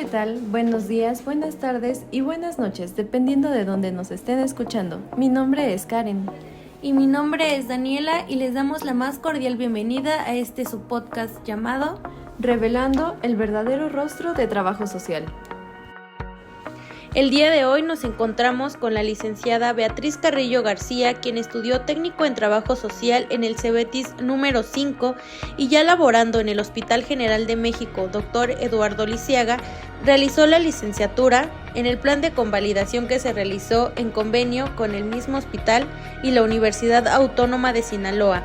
¿qué tal? Buenos días, buenas tardes y buenas noches, dependiendo de dónde nos estén escuchando. Mi nombre es Karen. Y mi nombre es Daniela y les damos la más cordial bienvenida a su podcast llamado Revelando el verdadero rostro de trabajo social. El día de hoy nos encontramos con la licenciada Beatriz Carrillo García, quien estudió técnico en trabajo social en el CEBETIS número 5 y ya laborando en el Hospital General de México, Dr. Eduardo Lisiaga, realizó la licenciatura en el plan de convalidación que se realizó en convenio con el mismo hospital y la Universidad Autónoma de Sinaloa.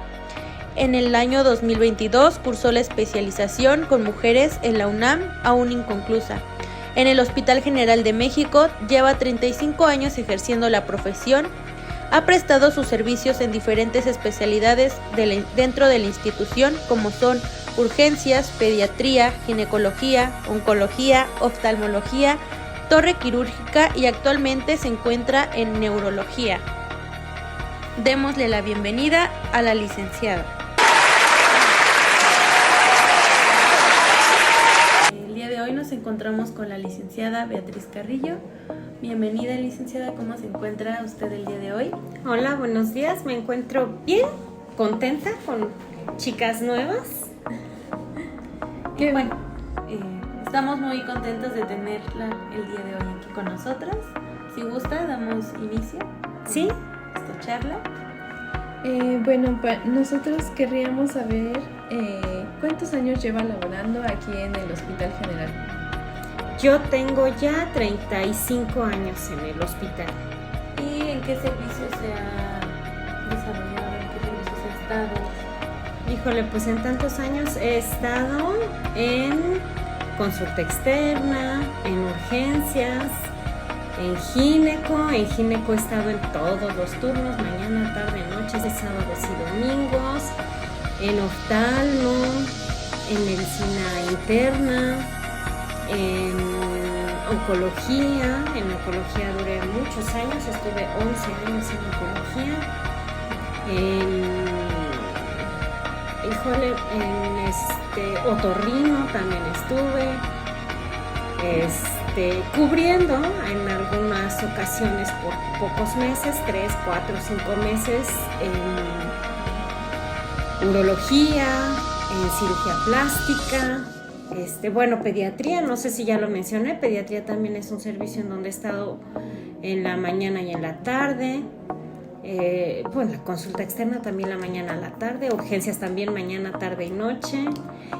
En el año 2022 cursó la especialización con mujeres en la UNAM, aún inconclusa. En el Hospital General de México lleva 35 años ejerciendo la profesión, ha prestado sus servicios en diferentes especialidades dentro de la institución como son urgencias, pediatría, ginecología, oncología, oftalmología, torre quirúrgica y actualmente se encuentra en neurología. Démosle la bienvenida a la licenciada. Hoy nos encontramos con la licenciada Beatriz Carrillo. Bienvenida, licenciada, ¿cómo se encuentra usted el día de hoy? Hola, buenos días, me encuentro bien, contenta con chicas nuevas. Y bueno, estamos muy contentos de tenerla el día de hoy aquí con nosotras. Si gusta, damos inicio ¿Sí? a esta charla. Nosotros querríamos saber ¿cuántos años lleva laborando aquí en el Hospital General? Yo tengo ya 35 años en el hospital. ¿Y en qué servicios se ha desarrollado? ¿En qué servicios ha estado? Híjole, pues en tantos años he estado en consulta externa, en urgencias, en gineco he estado en todos los turnos, mañana, tarde, noche, sábados y domingos, en oftalmo, en medicina interna, en oncología duré muchos años, estuve 11 años en oncología, en otorrino también estuve, cubriendo en algunas ocasiones por pocos meses, 3, 4, 5 meses en urología, en cirugía plástica, pediatría, no sé si ya lo mencioné, pediatría también es un servicio en donde he estado en la mañana y en la tarde, la consulta externa también la mañana a la tarde, urgencias también mañana, tarde y noche,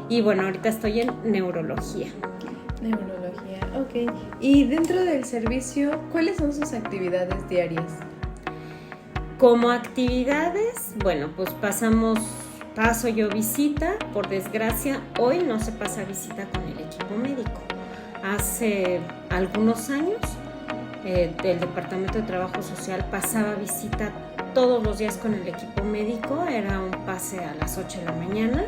y bueno, ahorita estoy en neurología. Neurología, ok. Y dentro del servicio, ¿cuáles son sus actividades diarias? Como actividades, pues paso yo visita, por desgracia, hoy no se pasa visita con el equipo médico. Hace algunos años, el Departamento de Trabajo Social pasaba visita todos los días con el equipo médico, era un pase a las 8 de la mañana.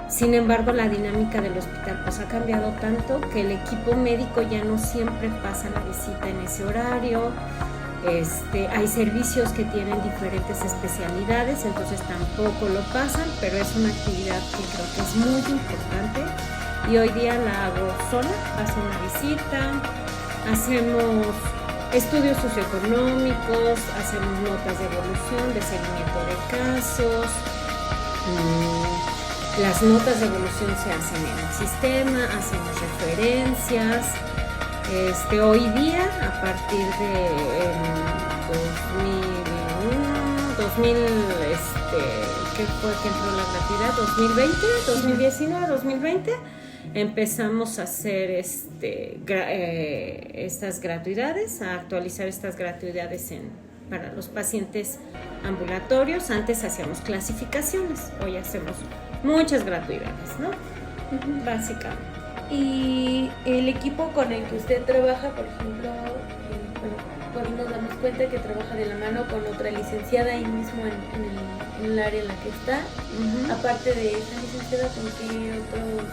Sin embargo, la dinámica del hospital ha cambiado tanto que el equipo médico ya no siempre pasa la visita en ese horario. Hay servicios que tienen diferentes especialidades, entonces tampoco lo pasan, pero es una actividad que creo que es muy importante y hoy día la hago sola, paso una visita, hacemos estudios socioeconómicos, hacemos notas de evolución, de seguimiento de casos. Las notas de evolución se hacen en el sistema, hacemos referencias. Hoy día, a partir de 2000, ¿qué fue que entró la gratuidad? 2020, empezamos a hacer estas gratuidades, a actualizar estas gratuidades para los pacientes ambulatorios. Antes hacíamos clasificaciones, hoy hacemos muchas gratuidades, ¿no? Básicamente. Y el equipo con el que usted trabaja, por ejemplo, podemos darnos cuenta que trabaja de la mano con otra licenciada ahí mismo en el área en la que está. Aparte de esa licenciada, ¿con qué otros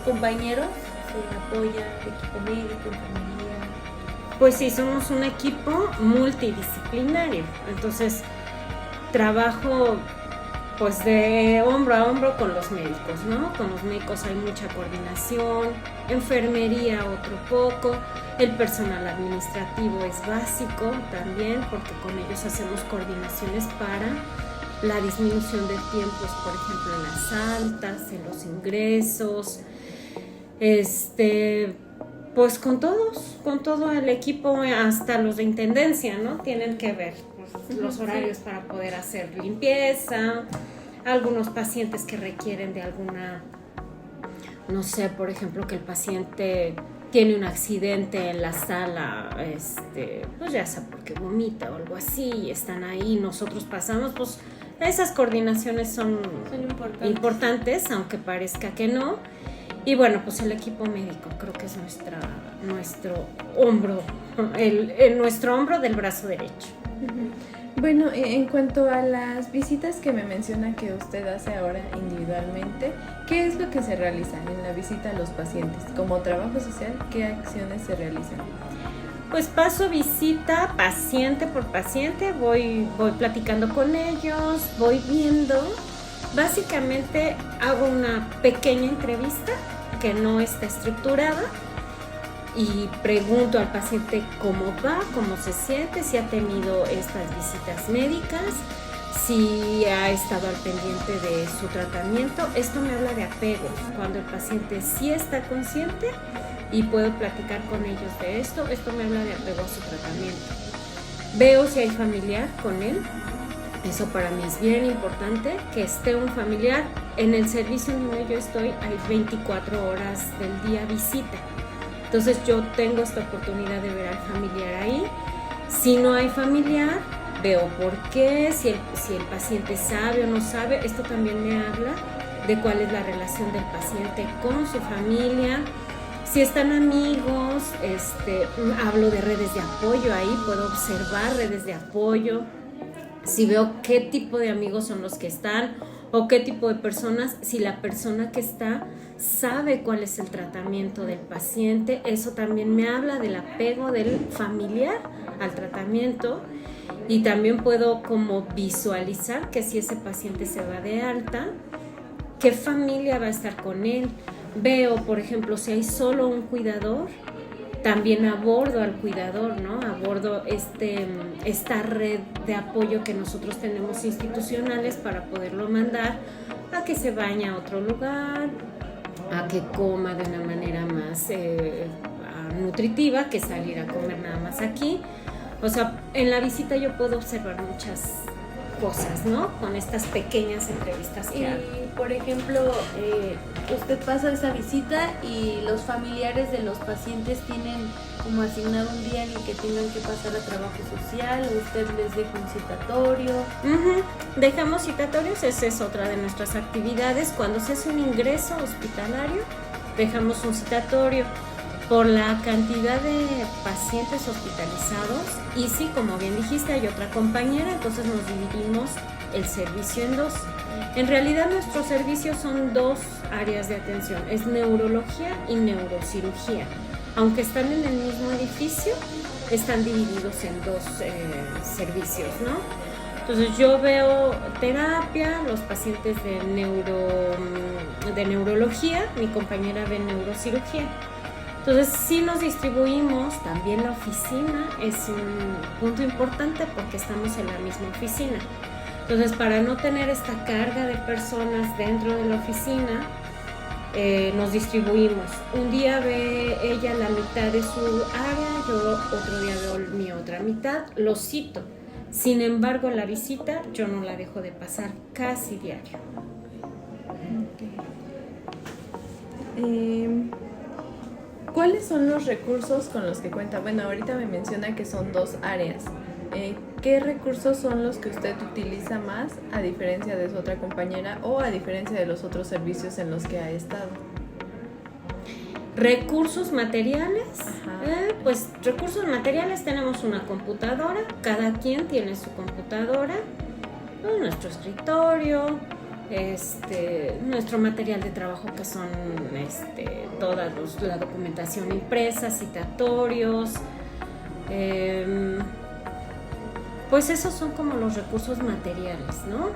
compañeros se apoya? ¿Equipo médico, enfermería? Pues sí, somos un equipo multidisciplinario, entonces trabajo pues de hombro a hombro con los médicos, ¿no? Con los médicos hay mucha coordinación, enfermería otro poco, el personal administrativo es básico también, porque con ellos hacemos coordinaciones para la disminución de tiempos, por ejemplo, en las altas, en los ingresos, pues con todo el equipo, hasta los de intendencia, ¿no? Tienen que ver pues, los horarios para poder hacer limpieza, algunos pacientes que requieren de alguna, no sé, por ejemplo, que el paciente tiene un accidente en la sala, pues ya sea porque vomita o algo así, y están ahí, nosotros pasamos, pues esas coordinaciones son importantes, aunque parezca que no. Y bueno, pues el equipo médico creo que es nuestro hombro, nuestro hombro del brazo derecho. Bueno, en cuanto a las visitas que me menciona que usted hace ahora individualmente, ¿qué es lo que se realiza en la visita a los pacientes? Como trabajo social, ¿qué acciones se realizan? Pues paso visita paciente por paciente, voy platicando con ellos, voy viendo. Básicamente hago una pequeña entrevista que no está estructurada y pregunto al paciente cómo va, cómo se siente, si ha tenido estas visitas médicas, si ha estado al pendiente de su tratamiento. Esto me habla de apego, cuando el paciente sí está consciente y puedo platicar con ellos de esto me habla de apego a su tratamiento. Veo si hay familiar con él. Eso para mí es bien importante, que esté un familiar. En el servicio en donde yo estoy hay 24 horas del día visita. Entonces yo tengo esta oportunidad de ver al familiar ahí. Si no hay familiar, veo por qué, si el paciente sabe o no sabe. Esto también me habla de cuál es la relación del paciente con su familia. Si están amigos, hablo de redes de apoyo ahí, puedo observar redes de apoyo. Si veo qué tipo de amigos son los que están o qué tipo de personas, si la persona que está sabe cuál es el tratamiento del paciente, eso también me habla del apego del familiar al tratamiento. Y también puedo como visualizar que si ese paciente se va de alta, qué familia va a estar con él. Veo, por ejemplo, si hay solo un cuidador, también abordo al cuidador, ¿no? Abordo esta red de apoyo que nosotros tenemos institucionales para poderlo mandar a que se bañe a otro lugar, a que coma de una manera más nutritiva que salir a comer nada más aquí. O sea, en la visita yo puedo observar muchas cosas, ¿no? Con estas pequeñas entrevistas que hago. Y, por ejemplo, usted pasa esa visita y los familiares de los pacientes tienen como asignado un día en el que tengan que pasar a trabajo social, o usted les deja un citatorio. Dejamos citatorios, esa es otra de nuestras actividades. Cuando se hace un ingreso hospitalario, dejamos un citatorio por la cantidad de pacientes hospitalizados. Y sí, como bien dijiste, hay otra compañera, entonces nos dividimos el servicio en dos. En realidad nuestros servicios son dos áreas de atención, es neurología y neurocirugía. Aunque están en el mismo edificio, están divididos en dos servicios, ¿no? Entonces yo veo terapia, los pacientes de neurología, mi compañera ve neurocirugía. Entonces sí nos distribuimos, también la oficina es un punto importante porque estamos en la misma oficina. Entonces para no tener esta carga de personas dentro de la oficina, nos distribuimos. Un día ve ella la mitad de su área, yo otro día veo mi otra mitad, lo cito. Sin embargo, la visita yo no la dejo de pasar casi diario. ¿Cuáles son los recursos con los que cuenta? Bueno, ahorita me menciona que son dos áreas. ¿Qué recursos son los que usted utiliza más a diferencia de su otra compañera o a diferencia de los otros servicios en los que ha estado? Recursos materiales, pues recursos materiales tenemos una computadora, cada quien tiene su computadora, nuestro escritorio, nuestro material de trabajo que son toda la documentación impresa, citatorios, pues esos son como los recursos materiales, ¿no?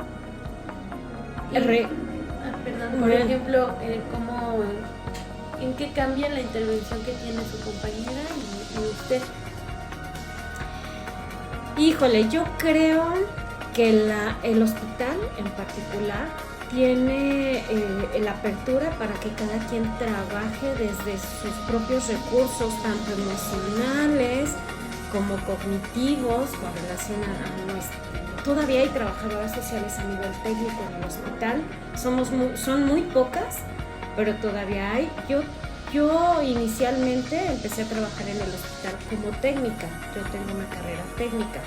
Perdón, por ejemplo, ¿en qué cambia la intervención que tiene su compañera y usted? Híjole, yo creo que el hospital en particular tiene la apertura para que cada quien trabaje desde sus propios recursos, tanto emocionales como cognitivos, con relación a nuestro. Todavía hay trabajadoras sociales a nivel técnico en el hospital, son muy pocas, pero todavía hay. Yo inicialmente empecé a trabajar en el hospital como técnica, yo tengo una carrera técnica,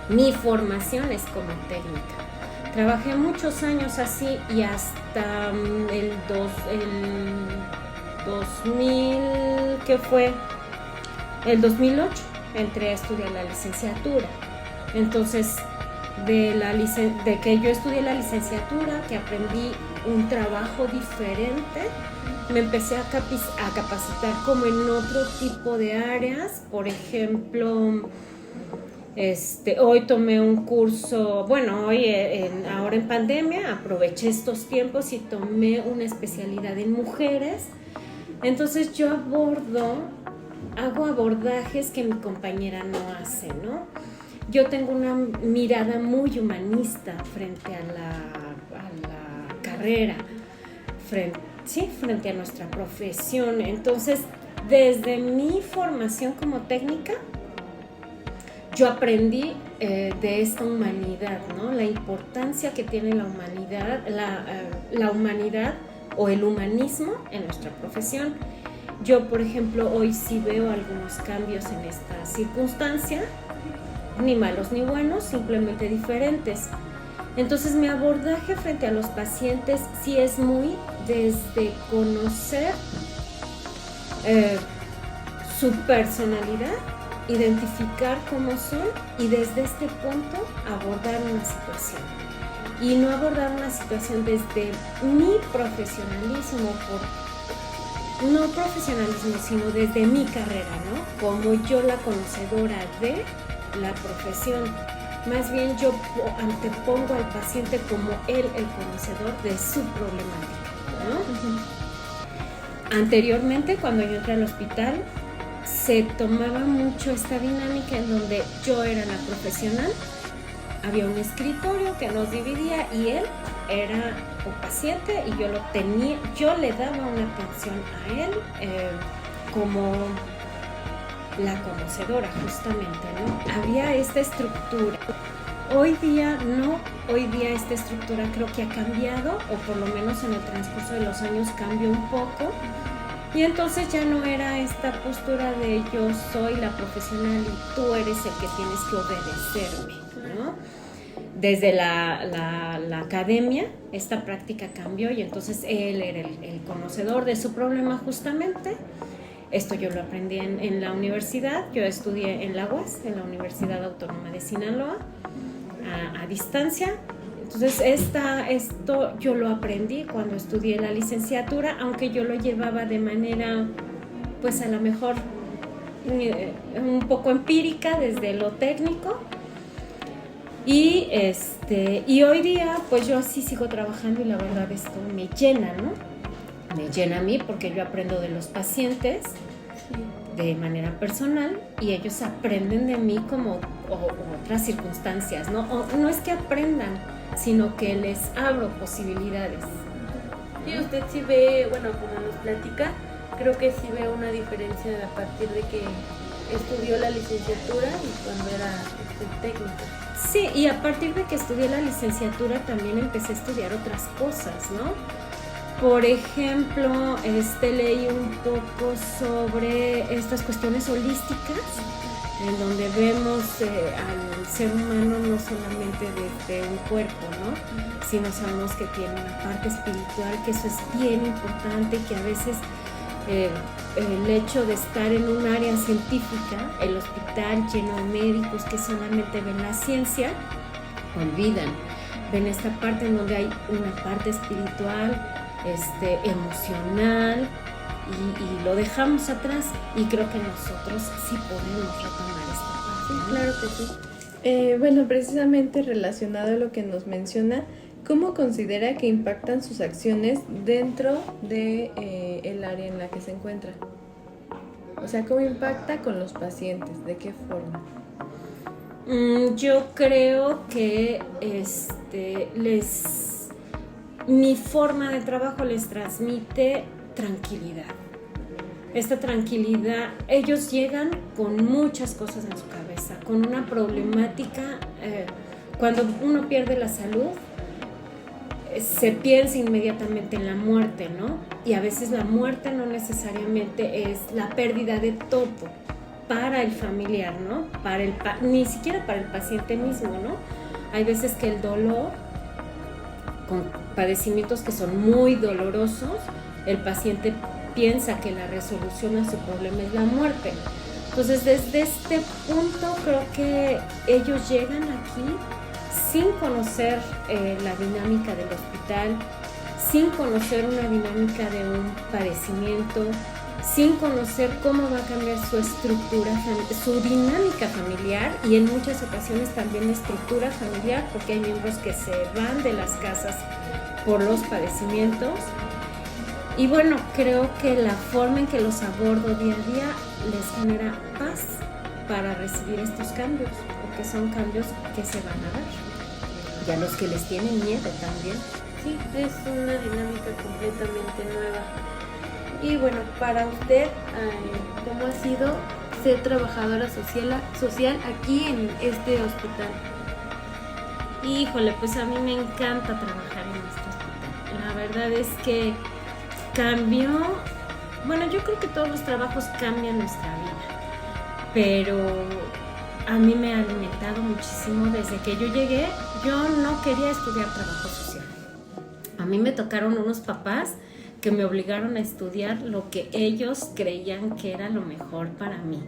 mi formación es como técnica. Trabajé muchos años así y hasta el 2000, ¿qué fue? El 2008 entré a estudiar la licenciatura. Entonces, de que yo estudié la licenciatura, que aprendí un trabajo diferente, me empecé a capacitar como en otro tipo de áreas. Por ejemplo, hoy tomé un curso, ahora en pandemia aproveché estos tiempos y tomé una especialidad en mujeres. Entonces yo hago abordajes que mi compañera no hace, ¿no? Yo tengo una mirada muy humanista frente a la carrera, frente a nuestra profesión. Entonces, desde mi formación como técnica, yo aprendí de esta humanidad, ¿no? La importancia que tiene la humanidad, la humanidad o el humanismo en nuestra profesión. Yo, por ejemplo, hoy sí veo algunos cambios en esta circunstancia, ni malos ni buenos, simplemente diferentes. Entonces, mi abordaje frente a los pacientes sí es muy desde conocer su personalidad, identificar cómo son y desde este punto abordar una situación. Y no abordar una situación desde mi profesionalismo, sino desde mi carrera, ¿no? Como yo la conocedora de la profesión. Más bien yo antepongo al paciente como él el conocedor de su problemática, ¿no? Anteriormente, cuando yo entré al hospital, se tomaba mucho esta dinámica en donde yo era la profesional, había un escritorio que nos dividía y él era un paciente y yo le daba una atención a él como la conocedora justamente, ¿no? Había esta estructura. Hoy día esta estructura creo que ha cambiado, o por lo menos en el transcurso de los años cambió un poco, y entonces ya no era esta postura de yo soy la profesional y tú eres el que tienes que obedecerme, ¿no? Desde la academia esta práctica cambió y entonces él era el conocedor de su problema justamente. Esto yo lo aprendí en la universidad. Yo estudié en la UAS, en la Universidad Autónoma de Sinaloa, a distancia. Entonces esto yo lo aprendí cuando estudié la licenciatura, aunque yo lo llevaba de manera, pues a lo mejor un poco empírica desde lo técnico. Y hoy día pues yo así sigo trabajando y la verdad esto me llena, ¿no? Me llena a mí porque yo aprendo de los pacientes de manera personal y ellos aprenden de mí como otras circunstancias, ¿no? No es que aprendan, sino que les abro posibilidades. Y usted sí ve, bueno, como nos platica, creo que sí ve una diferencia a partir de que estudió la licenciatura y cuando era técnica. Sí, y a partir de que estudié la licenciatura también empecé a estudiar otras cosas, ¿no? Por ejemplo, leí un poco sobre estas cuestiones holísticas, en donde vemos al ser humano no solamente desde un cuerpo, ¿no? Sino sabemos que tiene una parte espiritual, que eso es bien importante, que a veces el hecho de estar en un área científica, el hospital lleno de médicos que solamente ven la ciencia, olvidan, ven esta parte en donde hay una parte espiritual, emocional, y lo dejamos atrás, y creo que nosotros sí podemos retomar esta parte, ¿no? Claro que sí. Bueno, precisamente relacionado a lo que nos menciona, ¿Cómo considera que impactan sus acciones dentro de el área en la que se encuentra? O sea, ¿cómo impacta con los pacientes? ¿De qué forma? Yo creo que mi forma de trabajo les transmite tranquilidad. Esta tranquilidad, ellos llegan con muchas cosas en su cabeza, con una problemática. Cuando uno pierde la salud, se piensa inmediatamente en la muerte, ¿no? Y a veces la muerte no necesariamente es la pérdida de todo para el familiar, ¿no? Ni siquiera para el paciente mismo, ¿no? Hay veces que el dolor, con padecimientos que son muy dolorosos, el paciente piensa que la resolución a su problema es la muerte. Entonces, desde este punto, creo que ellos llegan aquí sin conocer la dinámica del hospital, sin conocer una dinámica de un padecimiento, sin conocer cómo va a cambiar su estructura, su dinámica familiar y en muchas ocasiones también la estructura familiar, porque hay miembros que se van de las casas por los padecimientos. Y bueno, creo que la forma en que los abordo día a día les genera paz para recibir estos cambios, porque son cambios que se van a dar. Y a los que les tienen miedo también. Sí, es una dinámica completamente nueva. Y bueno, para usted, ¿cómo ha sido ser trabajadora social aquí en este hospital? Híjole, pues a mí me encanta trabajar en este hospital. La verdad es que cambió, bueno, yo creo que todos los trabajos cambian nuestra vida, pero a mí me ha alimentado muchísimo desde que yo llegué. Yo no quería estudiar trabajo social. A mí me tocaron unos papás que me obligaron a estudiar lo que ellos creían que era lo mejor para mí.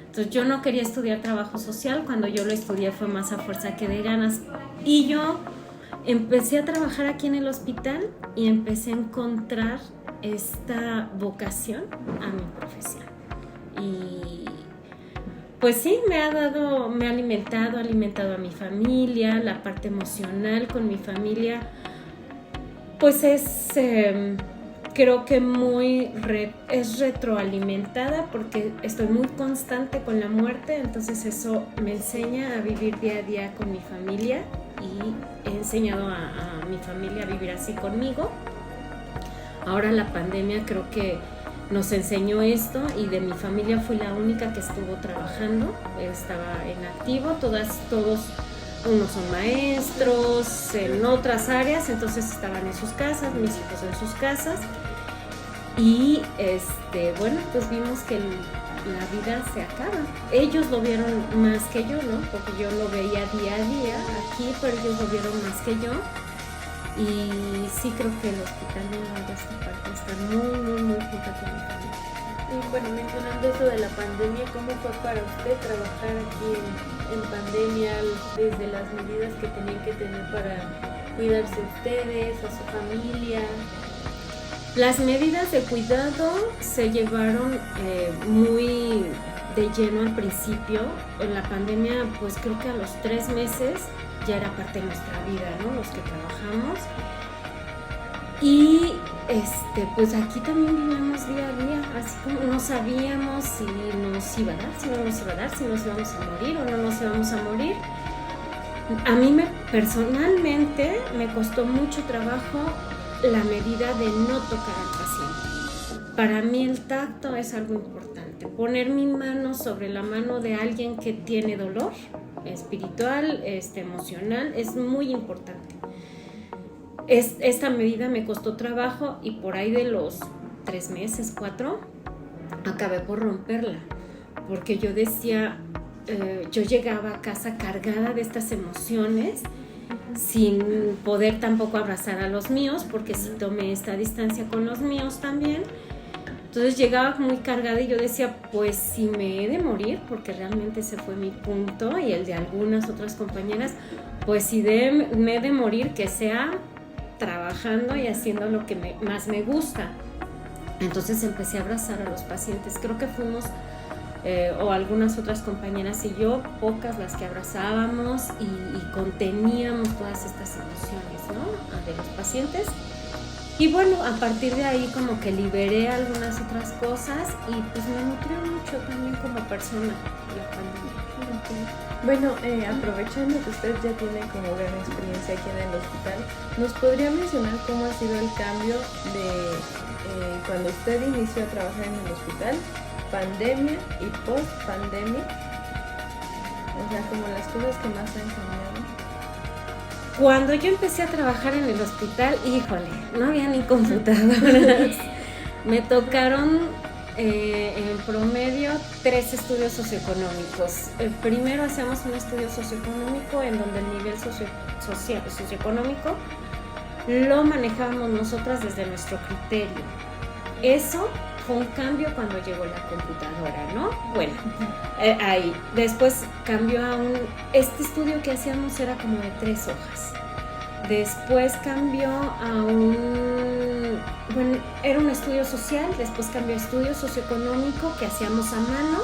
Entonces yo no quería estudiar trabajo social. Cuando yo lo estudié fue más a fuerza que de ganas. Y yo empecé a trabajar aquí en el hospital y empecé a encontrar esta vocación a mi profesión. Y pues sí, me ha alimentado a mi familia, la parte emocional con mi familia, pues creo que es retroalimentada porque estoy muy constante con la muerte, entonces eso me enseña a vivir día a día con mi familia y he enseñado a mi familia a vivir así conmigo. Ahora la pandemia creo que nos enseñó esto y de mi familia fui la única que estuvo trabajando, estaba en activo, todos unos son maestros en otras áreas, entonces estaban en sus casas, mis hijos en sus casas y bueno, pues vimos que la vida se acaba. Ellos lo vieron más que yo, ¿no? Porque yo lo veía día a día aquí, pero ellos lo vieron más que yo. Y sí creo que el hospital de esta parte está muy, muy, muy junto con mi familia. Y bueno, mencionando eso de la pandemia, ¿cómo fue para usted trabajar aquí en pandemia, desde las medidas que tenían que tener para cuidarse ustedes, a su familia? Las medidas de cuidado se llevaron muy de lleno al principio. En la pandemia, pues creo que a los 3 meses ya era parte de nuestra vida, ¿no? Los que trabajamos. Y pues aquí también vivimos día a día, así como no sabíamos si nos iba a dar, si no nos iba a dar, si nos íbamos a morir o no nos íbamos a morir. A mí personalmente me costó mucho trabajo la medida de no tocar al paciente. Para mí el tacto es algo importante. Poner mi mano sobre la mano de alguien que tiene dolor espiritual, emocional, es muy importante. Esta medida me costó trabajo y por ahí de los 3 meses, 4, acabé por romperla. Porque yo decía, yo llegaba a casa cargada de estas emociones, sin poder tampoco abrazar a los míos, porque sí tomé esta distancia con los míos también. Entonces llegaba muy cargada y yo decía, pues si me he de morir, porque realmente ese fue mi punto y el de algunas otras compañeras, pues si me he de morir, que sea trabajando y haciendo lo que más me gusta. Entonces empecé a abrazar a los pacientes. Creo que fuimos o algunas otras compañeras y yo, pocas las que abrazábamos y conteníamos todas estas emociones, ¿no? De los pacientes. Y bueno, a partir de ahí como que liberé algunas otras cosas y pues me nutrió mucho también como persona la pandemia. Bueno, aprovechando que usted ya tiene como gran experiencia aquí en el hospital, ¿nos podría mencionar cómo ha sido el cambio de cuando usted inició a trabajar en el hospital, pandemia y post-pandemia? O sea, como las cosas que más han cambiado. Cuando yo empecé a trabajar en el hospital, híjole, no había ni computadoras. Me tocaron en promedio 3 estudios socioeconómicos. Primero hacíamos un estudio socioeconómico en donde el nivel socioeconómico lo manejábamos nosotras desde nuestro criterio. Eso fue un cambio cuando llegó la computadora, ¿no? Bueno, ahí. Después cambió a este estudio que hacíamos era como de 3 hojas. Después cambió a era un estudio social, después cambió a estudio socioeconómico que hacíamos a mano.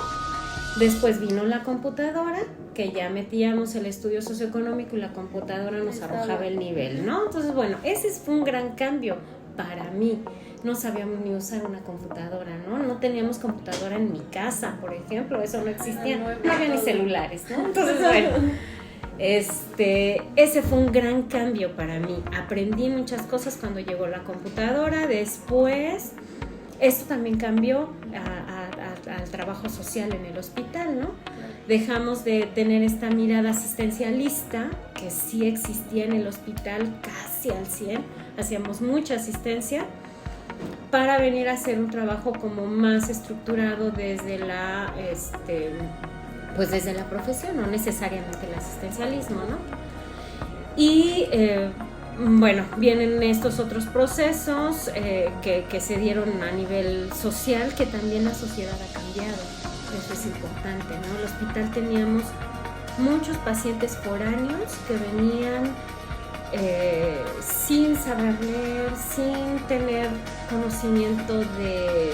Después vino la computadora, que ya metíamos el estudio socioeconómico y la computadora nos arrojaba el nivel, ¿no? Entonces, bueno, ese fue un gran cambio para mí. No sabíamos ni usar una computadora, ¿no? No teníamos computadora en mi casa, por ejemplo, eso no existía, no había ni celulares, ¿no? Entonces, bueno, ese fue un gran cambio para mí. Aprendí muchas cosas cuando llegó la computadora. Después, esto también cambió al trabajo social en el hospital, ¿no? Dejamos de tener esta mirada asistencialista que sí existía en el hospital casi al 100%, hacíamos mucha asistencia, para venir a hacer un trabajo como más estructurado desde desde la profesión, no necesariamente el asistencialismo, ¿no? Y bueno, vienen estos otros procesos que se dieron a nivel social, que también la sociedad ha cambiado. Eso es importante, ¿no? En el hospital teníamos muchos pacientes foráneos que venían sin saber leer, sin tener conocimiento de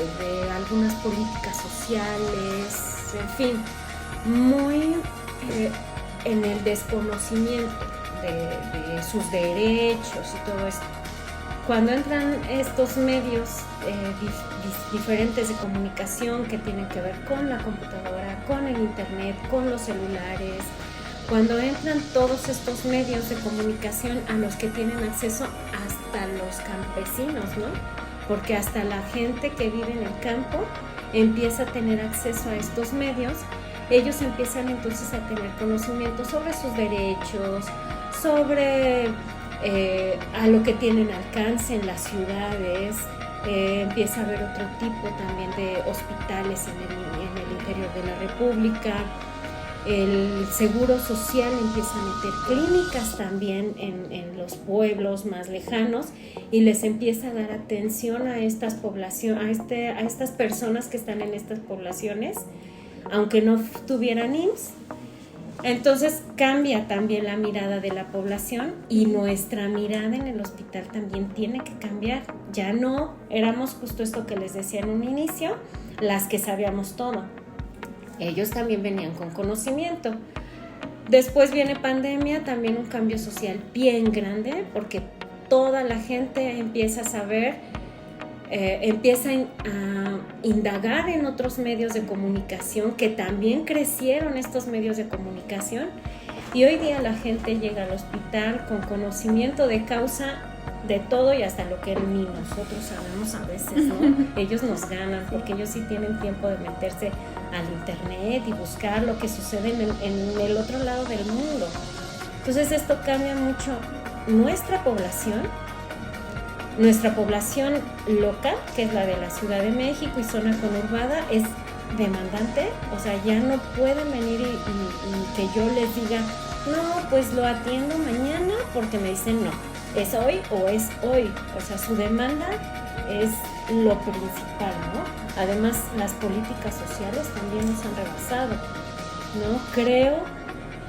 algunas políticas sociales, en fin, muy en el desconocimiento de sus derechos y todo esto. Cuando entran estos medios diferentes de comunicación que tienen que ver con la computadora, con el internet, con los celulares, cuando entran todos estos medios de comunicación a los que tienen acceso hasta los campesinos, ¿no? Porque hasta la gente que vive en el campo empieza a tener acceso a estos medios, ellos empiezan entonces a tener conocimiento sobre sus derechos, sobre a lo que tienen alcance en las ciudades, empieza a haber otro tipo también de hospitales en el interior de la República. El seguro social empieza a meter clínicas también en los pueblos más lejanos y les empieza a dar atención a estas poblaciones, a estas personas que están en estas poblaciones, aunque no tuvieran IMSS. Entonces cambia también la mirada de la población y nuestra mirada en el hospital también tiene que cambiar. Ya no éramos justo esto que les decía en un inicio, las que sabíamos todo. Ellos también venían con conocimiento. Después viene pandemia, también un cambio social bien grande, porque toda la gente empieza a saber, empieza a indagar en otros medios de comunicación, que también crecieron estos medios de comunicación, y hoy día la gente llega al hospital con conocimiento de causa de todo y hasta lo que ni nosotros sabemos a veces, ¿no? Ellos nos ganan porque ellos sí tienen tiempo de meterse al internet y buscar lo que sucede en el otro lado del mundo. Entonces esto cambia mucho nuestra población local, que es la de la Ciudad de México y zona conurbada, es demandante. O sea, ya no pueden venir y que yo les diga, no, pues lo atiendo mañana, porque me dicen no, es hoy o es hoy. O sea, su demanda es lo principal, ¿no? Además, las políticas sociales también nos han rebasado, ¿no? Creo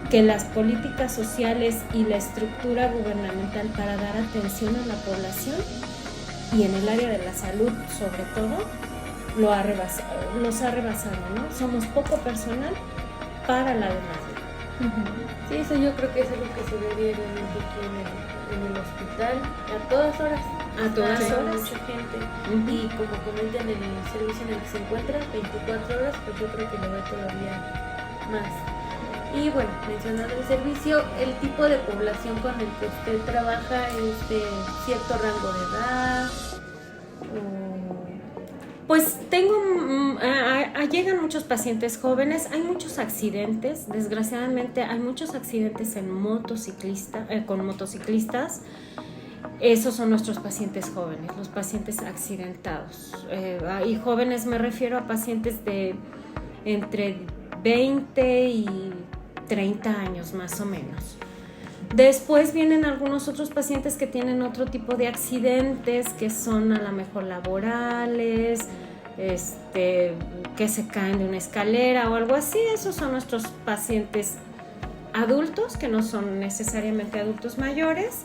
que las políticas sociales y la estructura gubernamental para dar atención a la población y en el área de la salud sobre todo, los ha rebasado, ¿no? Somos poco personal para la demanda. Sí, eso yo creo que es algo que se ve diariamente aquí en el hospital, a todas horas. A todas horas. Mucha gente. Y como comentan en el servicio en el que se encuentra, 24 horas, pues yo creo que lo ve todavía más. Y bueno, mencionando el servicio, el tipo de población con el que usted trabaja es de cierto rango de edad. Pues llegan muchos pacientes jóvenes, hay muchos accidentes, desgraciadamente hay muchos accidentes con motociclistas. Esos son nuestros pacientes jóvenes, los pacientes accidentados. Y jóvenes me refiero a pacientes de entre 20 y 30 años más o menos. Después vienen algunos otros pacientes que tienen otro tipo de accidentes, que son a lo mejor laborales, que se caen de una escalera o algo así. Esos son nuestros pacientes adultos, que no son necesariamente adultos mayores.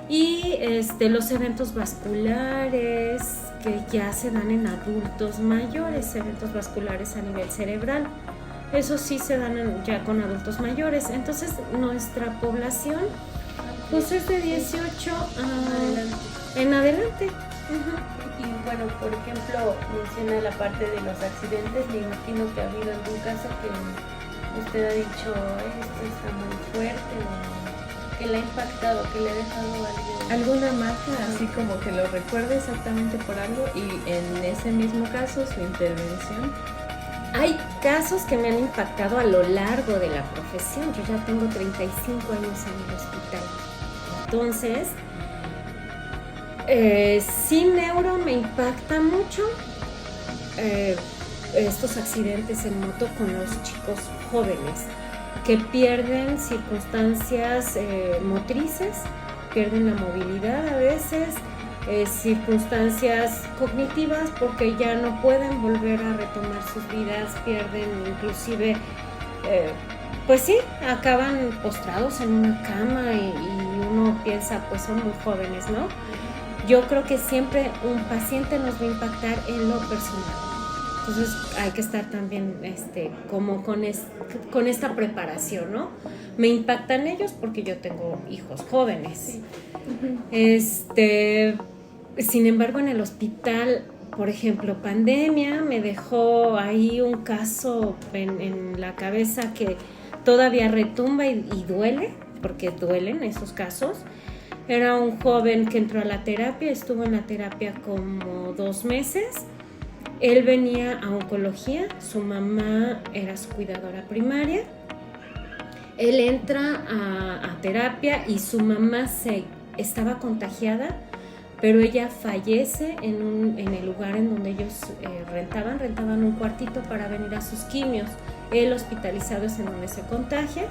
Y los eventos vasculares, que ya se dan en adultos mayores, eventos vasculares a nivel cerebral. Eso sí se dan ya con adultos mayores. Entonces nuestra población pues es de 18 en adelante. Y bueno, por ejemplo, menciona la parte de los accidentes. Me imagino que ha habido algún caso que usted ha dicho, esto está muy fuerte, o que le ha impactado, que le ha dejado algo. ¿Alguna marca así como que lo recuerde exactamente por algo y en ese mismo caso su intervención? Hay casos que me han impactado a lo largo de la profesión. Yo ya tengo 35 años en el hospital. Entonces, sí, neuro me impacta mucho estos accidentes en moto con los chicos jóvenes que pierden circunstancias motrices, pierden la movilidad a veces, circunstancias cognitivas porque ya no pueden volver a retomar sus vidas, pierden inclusive, pues sí, acaban postrados en una cama y uno piensa, pues son muy jóvenes, ¿no? Yo creo que siempre un paciente nos va a impactar en lo personal. Entonces hay que estar también como con esta preparación, ¿no? Me impactan ellos porque yo tengo hijos jóvenes. Sí. Sin embargo, en el hospital, por ejemplo, pandemia, me dejó ahí un caso en la cabeza que todavía retumba y duele, porque duelen esos casos. Era un joven que entró a la terapia, estuvo en la terapia como 2 meses. Él venía a oncología, su mamá era su cuidadora primaria. Él entra a terapia y su mamá estaba contagiada, pero ella fallece en el lugar en donde ellos rentaban un cuartito para venir a sus quimios. Él hospitalizado es en donde se contagia.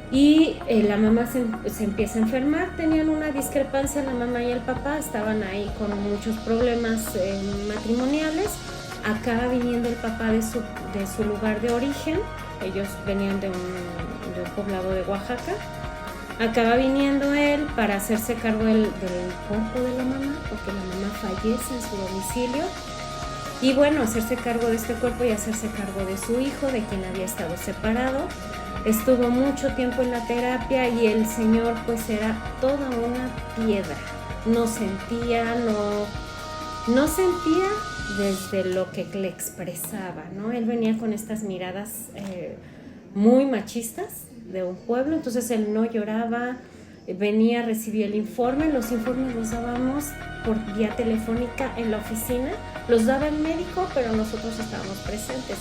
Y la mamá se empieza a enfermar, tenían una discrepancia la mamá y el papá, estaban ahí con muchos problemas matrimoniales. Acaba viniendo el papá de su lugar de origen, ellos venían de un poblado de Oaxaca. Acaba viniendo él para hacerse cargo del cuerpo de la mamá, porque la mamá fallece en su domicilio. Y bueno, hacerse cargo de este cuerpo y hacerse cargo de su hijo, de quien había estado separado. Estuvo mucho tiempo en la terapia y el señor pues era toda una piedra. No sentía desde lo que le expresaba, ¿no? Él venía con estas miradas muy machistas de un pueblo, entonces él no lloraba, venía, recibía el informe, los informes los dábamos por vía telefónica en la oficina, los daba el médico, pero nosotros estábamos presentes.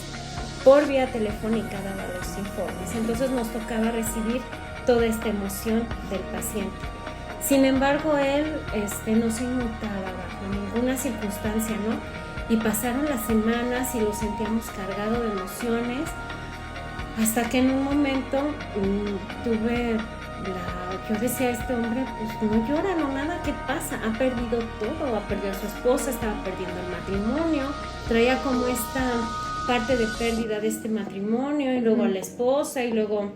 Por vía telefónica daba los informes, entonces nos tocaba recibir toda esta emoción del paciente. Sin embargo, él no se inmutaba bajo ninguna circunstancia, ¿no? Y pasaron las semanas y lo sentíamos cargado de emociones, hasta que en un momento yo decía, este hombre pues no llora, no nada, ¿qué pasa? Ha perdido todo, ha perdido a su esposa, estaba perdiendo el matrimonio, traía como esta parte de pérdida de este matrimonio y luego a la esposa y luego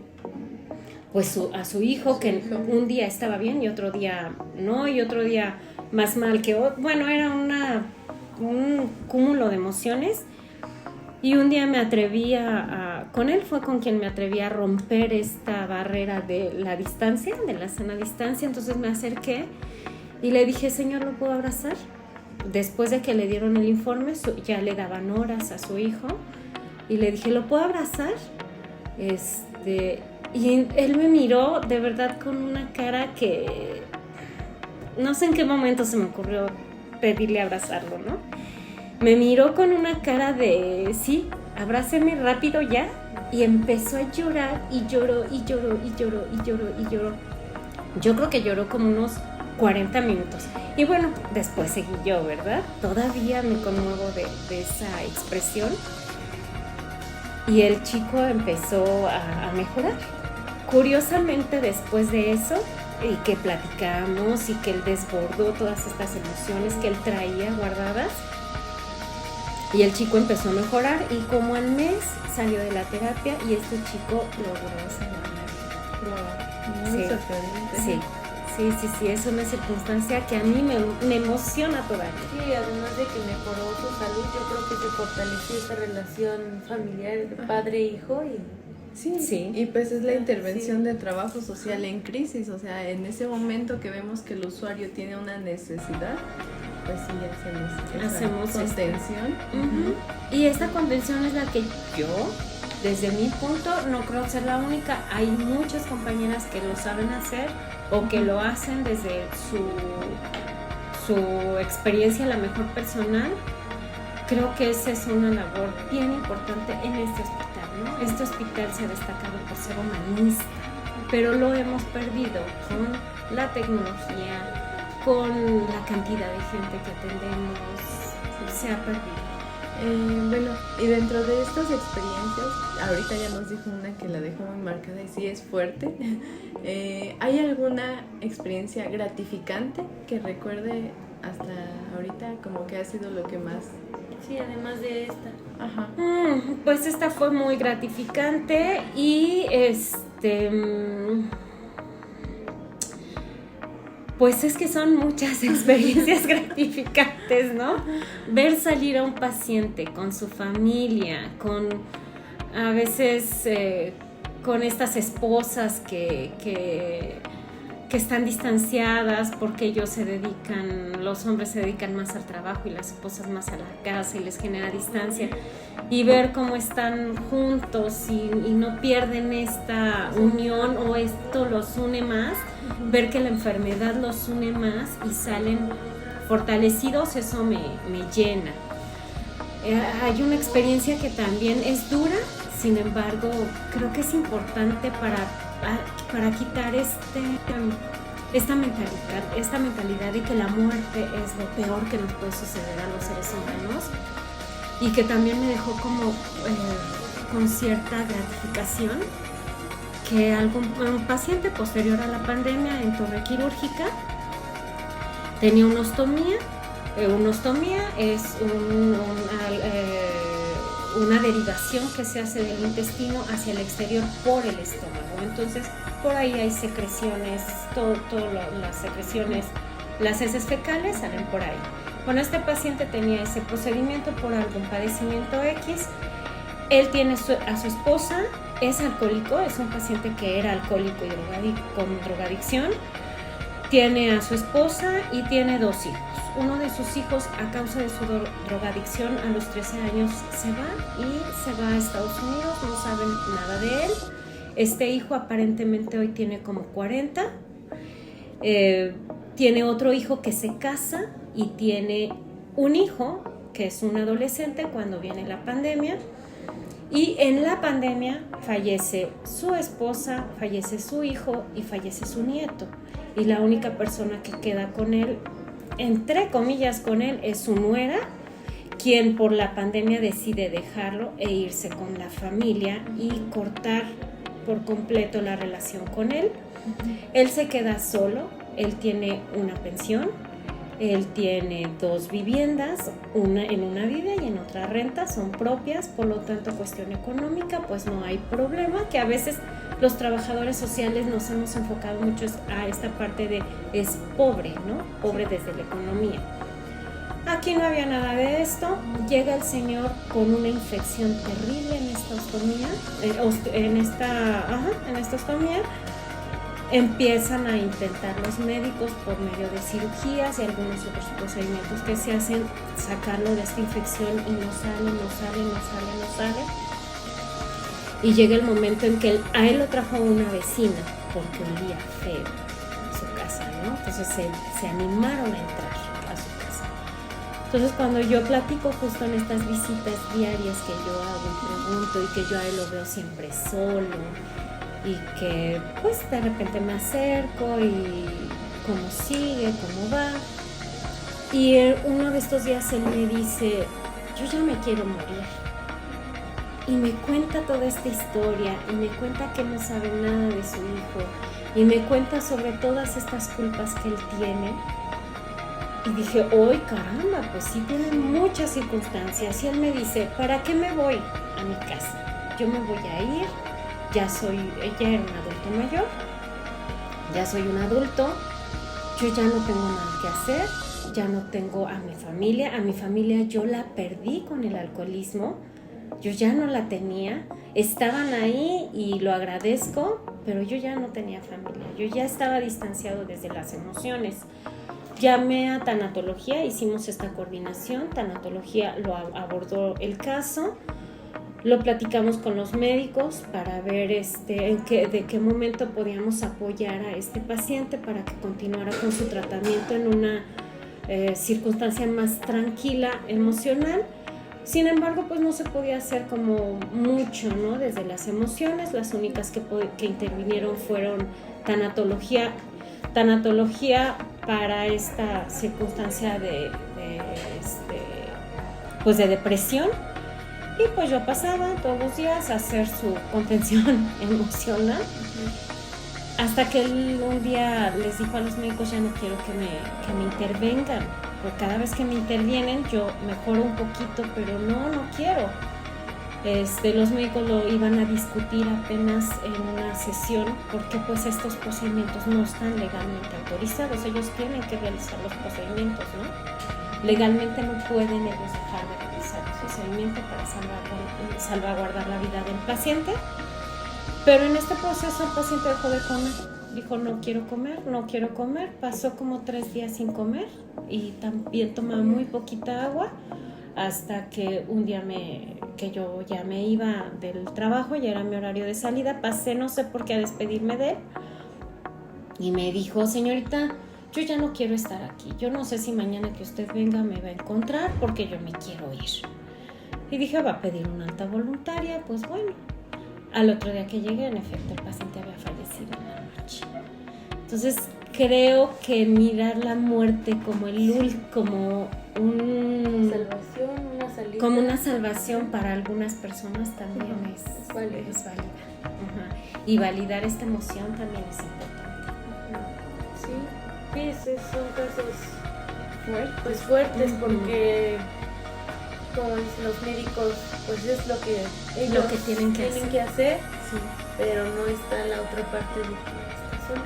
pues a su hijo que un día estaba bien y otro día no y otro día más mal que otro. Bueno, era un cúmulo de emociones. Y un día me atreví con él fue con quien me atreví a romper esta barrera de la distancia, de la sana distancia. Entonces me acerqué y le dije, señor, ¿lo puedo abrazar? Después de que le dieron el informe, ya le daban horas a su hijo. Y le dije, ¿lo puedo abrazar? Y él me miró de verdad con una cara que no sé en qué momento se me ocurrió pedirle abrazarlo, ¿no? Me miró con una cara de, sí, abráceme rápido ya. Y empezó a llorar y lloró y lloró y lloró y lloró y lloró. Yo creo que lloró como unos 40 minutos. Y bueno, después seguí yo, ¿verdad? Todavía me conmuevo de esa expresión. Y el chico empezó a mejorar. Curiosamente, después de eso, y que platicamos y que él desbordó todas estas emociones que él traía guardadas, y el chico empezó a mejorar, y como al mes salió de la terapia y este chico logró sanar. Muy sorprendente. Sí, es una circunstancia que a mí me emociona todavía. Sí, además de que mejoró su salud, yo creo que se fortaleció esa relación familiar de padre-hijo y... Sí, y pues es la intervención de trabajo social en crisis, o sea, en ese momento que vemos que el usuario tiene una necesidad, pues sí hacemos contención. Y esta contención es la que yo, desde mi punto, no creo ser la única. Hay muchas compañeras que lo saben hacer o que lo hacen desde su experiencia, la mejor personal. Creo que esa es una labor bien importante en este hospital, ¿no? Este hospital se ha destacado por ser humanista, pero lo hemos perdido con la tecnología, con la cantidad de gente que atendemos, se ha perdido. Bueno, y dentro de estas experiencias, ahorita ya nos dijo una que la dejó muy marcada y sí es fuerte. ¿Hay alguna experiencia gratificante que recuerde hasta ahorita como que ha sido lo que más? Sí, además de esta. Ajá. Pues esta fue muy gratificante y pues es que son muchas experiencias gratificantes, ¿no? Ver salir a un paciente con su familia, a veces con estas esposas que están distanciadas porque los hombres se dedican más al trabajo y las esposas más a la casa y les genera distancia, y ver cómo están juntos y no pierden esta unión o esto los une más, ver que la enfermedad los une más y salen fortalecidos, eso me llena. Hay una experiencia que también es dura, sin embargo, creo que es importante para quitar esta mentalidad de que la muerte es lo peor que nos puede suceder a los seres humanos, y que también me dejó como con cierta gratificación que un paciente posterior a la pandemia en torre quirúrgica tenía una ostomía. Una ostomía es una derivación que se hace del intestino hacia el exterior por el estómago. Entonces, por ahí hay secreciones, las secreciones, las heces fecales salen por ahí. Bueno, este paciente tenía ese procedimiento por algún padecimiento X. Él tiene a su esposa, es alcohólico, es un paciente que era alcohólico y con drogadicción. Tiene a su esposa y tiene 2 hijos. Uno de sus hijos, a causa de su drogadicción, a los 13 años se va a Estados Unidos, no saben nada de él. Este hijo aparentemente hoy tiene como 40. Tiene otro hijo que se casa y tiene un hijo que es un adolescente cuando viene la pandemia. Y en la pandemia fallece su esposa, fallece su hijo y fallece su nieto. Y la única persona que queda con él, entre comillas con él, es su nuera, quien por la pandemia decide dejarlo e irse con la familia y cortar por completo la relación con él. Él se queda solo, él tiene una pensión, él tiene 2 viviendas, una en una vive y en otra renta, son propias, por lo tanto cuestión económica pues no hay problema, que a veces los trabajadores sociales nos hemos enfocado mucho a esta parte de es pobre, ¿no? Pobre desde la economía. Aquí no había nada de esto. Llega el señor con una infección terrible en esta ostomía, en esta ostomía. Empiezan a intentar los médicos por medio de cirugías y algunos otros procedimientos que se hacen, sacarlo de esta infección y no sale. Y llega el momento en que a él lo trajo una vecina porque olía feo en su casa, ¿no? Entonces se animaron a entrar a su casa. Entonces cuando yo platico justo en estas visitas diarias que yo hago y pregunto y que yo a él lo veo siempre solo y que pues de repente me acerco y cómo sigue, cómo va, y uno de estos días él me dice, yo ya me quiero morir, y me cuenta toda esta historia y me cuenta que no sabe nada de su hijo y me cuenta sobre todas estas culpas que él tiene. Y dije, ¡ay, caramba! Pues sí tiene muchas circunstancias. Y él me dice, ¿para qué me voy a mi casa? Yo me voy a ir, ella era un adulto mayor, ya soy un adulto, yo ya no tengo nada que hacer, ya no tengo a mi familia yo la perdí con el alcoholismo, yo ya no la tenía, estaban ahí y lo agradezco, pero yo ya no tenía familia, yo ya estaba distanciado desde las emociones. Llamé a tanatología, hicimos esta coordinación, tanatología lo abordó el caso, lo platicamos con los médicos para ver de qué momento podíamos apoyar a este paciente para que continuara con su tratamiento en una circunstancia más tranquila, emocional. Sin embargo, pues no se podía hacer como mucho, ¿no? Desde las emociones, las únicas que intervinieron fueron tanatología para esta circunstancia de depresión. Y pues yo pasaba todos los días a hacer su contención emocional. Hasta que él un día les dijo a los médicos, ya no quiero que me intervengan, porque cada vez que me intervienen yo mejoro un poquito, pero no quiero. Los médicos lo iban a discutir apenas en una sesión, porque pues estos procedimientos no están legalmente autorizados, ellos tienen que realizar los procedimientos, ¿no? Legalmente no pueden ellos dejar de realizar el procedimiento para salvaguardar la vida del paciente. Pero en este proceso el paciente dejó de comer, dijo no quiero comer, pasó como 3 días sin comer y también tomaba muy poquita agua, hasta que un día que yo ya me iba del trabajo, ya era mi horario de salida, pasé no sé por qué a despedirme de él y me dijo, señorita, yo ya no quiero estar aquí, yo no sé si mañana que usted venga me va a encontrar porque yo me quiero ir. Y dije, va a pedir una alta voluntaria, pues bueno. Al otro día que llegué, en efecto, el paciente había fallecido en la noche. Entonces, creo que mirar la muerte como como una salvación para algunas personas también es válida. Uh-huh. Y validar esta emoción también es importante. Sí, son casos fuertes porque, como dicen los médicos, pues es lo que ellos tienen que hacer. Sí. Pero no está la otra parte de que está sola.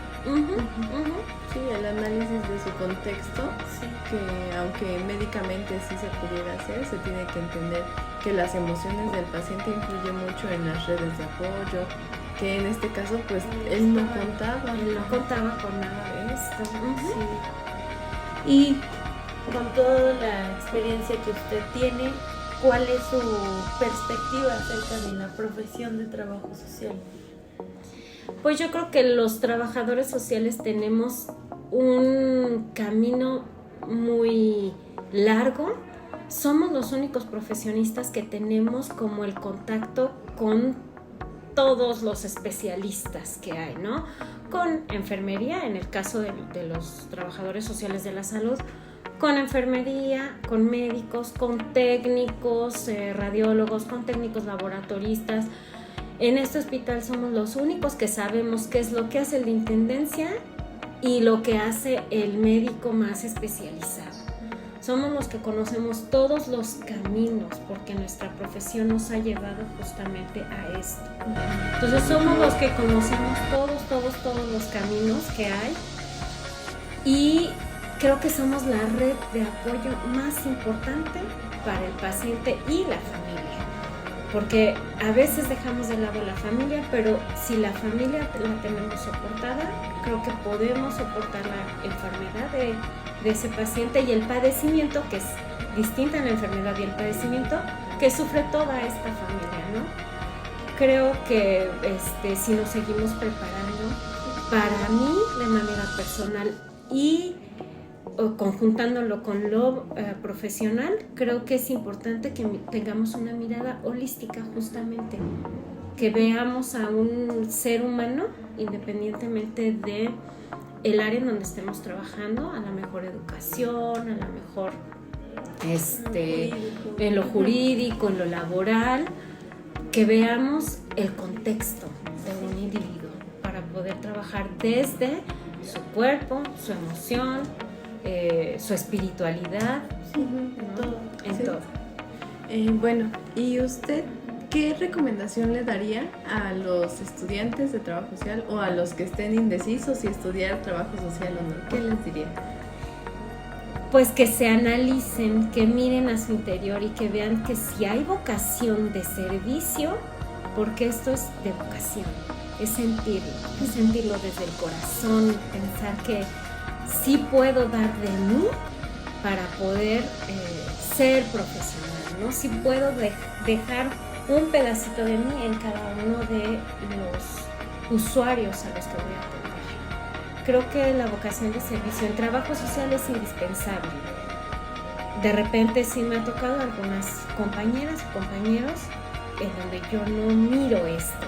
Sí, el análisis de su contexto, sí, que aunque médicamente sí se pudiera hacer, se tiene que entender que las emociones del paciente influyen mucho en las redes de apoyo, que en este caso pues él no contaba con nada de esto. Sí. Y con toda la experiencia que usted tiene, ¿cuál es su perspectiva acerca de la profesión de trabajo social? Pues yo creo que los trabajadores sociales tenemos un camino muy largo. Somos los únicos profesionistas que tenemos como el contacto con todos los especialistas que hay, ¿no? Con enfermería, en el caso de los trabajadores sociales de la salud, con enfermería, con médicos, con técnicos, radiólogos, con técnicos laboratoristas. En este hospital somos los únicos que sabemos qué es lo que hace el de intendencia y lo que hace el médico más especializado. Somos los que conocemos todos los caminos porque nuestra profesión nos ha llevado justamente a esto. Entonces somos los que conocemos todos los caminos que hay y creo que somos la red de apoyo más importante para el paciente y la familia, porque a veces dejamos de lado la familia, pero si la familia la tenemos soportada, creo que podemos soportar la enfermedad de ese paciente y el padecimiento, que es distinta en la enfermedad y el padecimiento que sufre toda esta familia, ¿no? Creo que si nos seguimos preparando, para mí de manera personal y conjuntándolo con lo profesional, creo que es importante que tengamos una mirada holística, justamente, que veamos a un ser humano independientemente de el área en donde estemos trabajando, a la mejor educación, a la mejor en lo jurídico, en lo laboral, que veamos el contexto de un individuo para poder trabajar desde su cuerpo, su emoción, su espiritualidad, ¿no? En todo. Bueno, ¿y usted qué recomendación le daría a los estudiantes de trabajo social o a los que estén indecisos si estudiar trabajo social o no? ¿Qué les diría? Pues que se analicen, que miren a su interior y que vean que si hay vocación de servicio, porque esto es de vocación, es sentirlo desde el corazón, pensar que sí puedo dar de mí para poder ser profesional, ¿no? Sí puedo dejar un pedacito de mí en cada uno de los usuarios a los que voy a atender. Creo que la vocación de servicio en trabajo social es indispensable. De repente sí me ha tocado algunas compañeras o compañeros en donde yo no miro esto.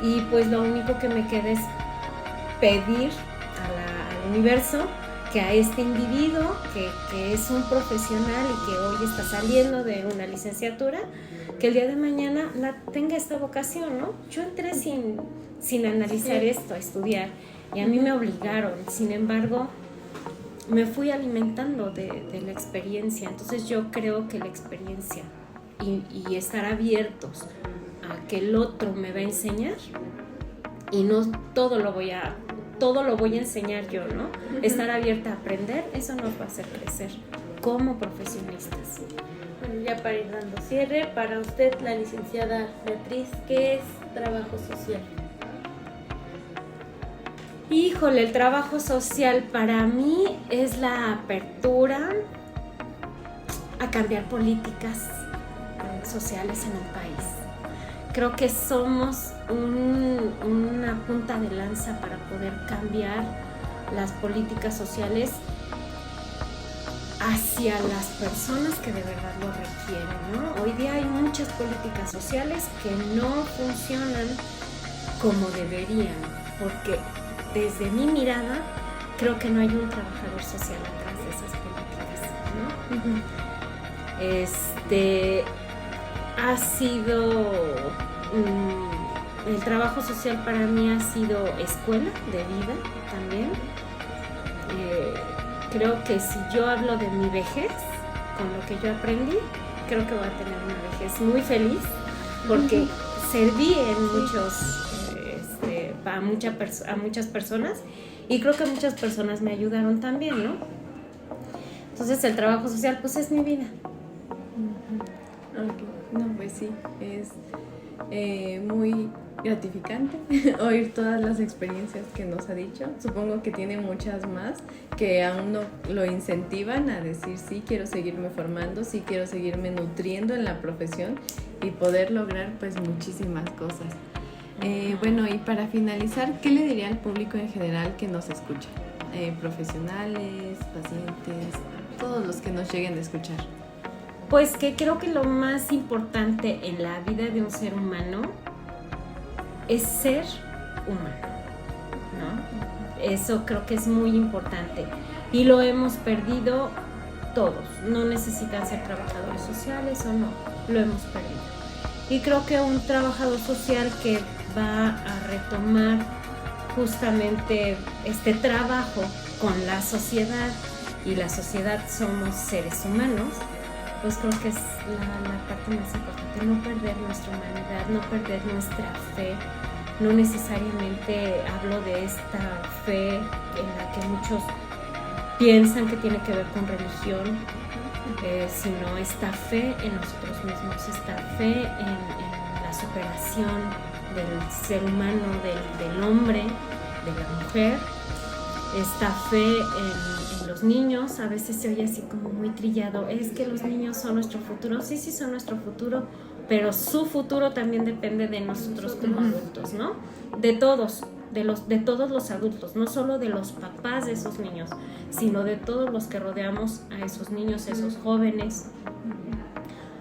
Y pues lo único que me queda es pedir al universo que a este individuo que es un profesional y que hoy está saliendo de una licenciatura, que el día de mañana tenga esta vocación, ¿no? Yo entré sin analizar esto, a estudiar, y a mí me obligaron. Sin embargo, me fui alimentando de la experiencia. Entonces yo creo que la experiencia y estar abiertos a que el otro me va a enseñar, y no todo lo voy a enseñar yo, ¿no? Estar abierta a aprender, eso nos va a hacer crecer como profesionistas. Bueno, ya para ir dando cierre, para usted, la licenciada Beatriz, ¿qué es trabajo social? Híjole, el trabajo social para mí es la apertura a cambiar políticas sociales en un país. Creo que somos una punta de lanza para poder cambiar las políticas sociales hacia las personas que de verdad lo requieren, ¿no? Hoy día hay muchas políticas sociales que no funcionan como deberían, porque desde mi mirada creo que no hay un trabajador social atrás de esas políticas, ¿no? Ha sido el trabajo social para mí ha sido escuela de vida también. Creo que si yo hablo de mi vejez, con lo que yo aprendí, creo que voy a tener una vejez muy feliz, porque serví en a muchas personas, y creo que muchas personas me ayudaron también, ¿no? Entonces el trabajo social pues es mi vida. Okay. No, pues sí, es muy gratificante oír todas las experiencias que nos ha dicho. Supongo que tiene muchas más que a uno lo incentivan a decir sí, quiero seguirme formando, sí, quiero seguirme nutriendo en la profesión y poder lograr pues muchísimas cosas. Bueno, y para finalizar, ¿qué le diría al público en general que nos escucha? Profesionales, pacientes, todos los que nos lleguen a escuchar. Pues que creo que lo más importante en la vida de un ser humano es ser humano, ¿no? Eso creo que es muy importante y lo hemos perdido todos. No necesitan ser trabajadores sociales o no, lo hemos perdido. Y creo que un trabajador social que va a retomar justamente este trabajo con la sociedad, y la sociedad somos seres humanos, pues creo que es la parte más importante, no perder nuestra humanidad, no perder nuestra fe. No necesariamente hablo de esta fe en la que muchos piensan que tiene que ver con religión, sino esta fe en nosotros mismos, esta fe en la superación del ser humano, del hombre, de la mujer, esta fe en los niños. A veces se oye así como muy trillado, es que los niños son nuestro futuro. Sí, sí son nuestro futuro, pero su futuro también depende de nosotros como adultos, ¿no? De todos los adultos, no solo de los papás de esos niños, sino de todos los que rodeamos a esos niños, a esos jóvenes,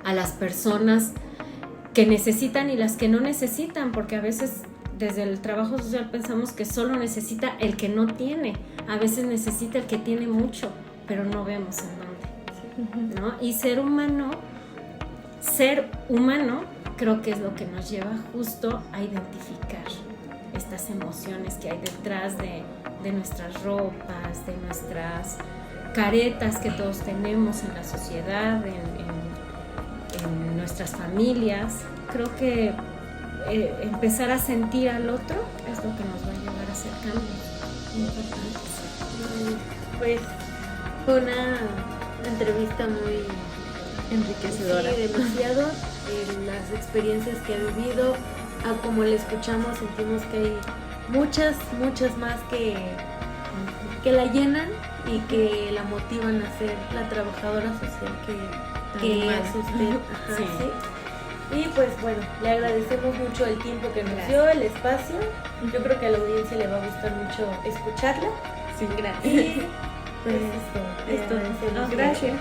a las personas que necesitan y las que no necesitan, porque a veces desde el trabajo social pensamos que solo necesita el que no tiene, a veces necesita el que tiene mucho, pero no vemos en dónde, ¿no? Y ser humano creo que es lo que nos lleva justo a identificar estas emociones que hay detrás de nuestras ropas, de nuestras caretas que todos tenemos en la sociedad, en nuestras familias. Creo que empezar a sentir al otro es lo que nos va a llevar a hacer cambios importantes. Pues fue una entrevista muy enriquecedora. Sí, demasiado. Las experiencias que ha vivido, a como le escuchamos, sentimos que hay muchas más que la llenan y que la motivan a ser la trabajadora social que es usted. Ajá, Sí. ¿sí? Y pues bueno, le agradecemos mucho el tiempo que nos dio, el espacio. Yo creo que a la audiencia le va a gustar mucho escucharla. Sí, gracias. Y pues esto. Gracias.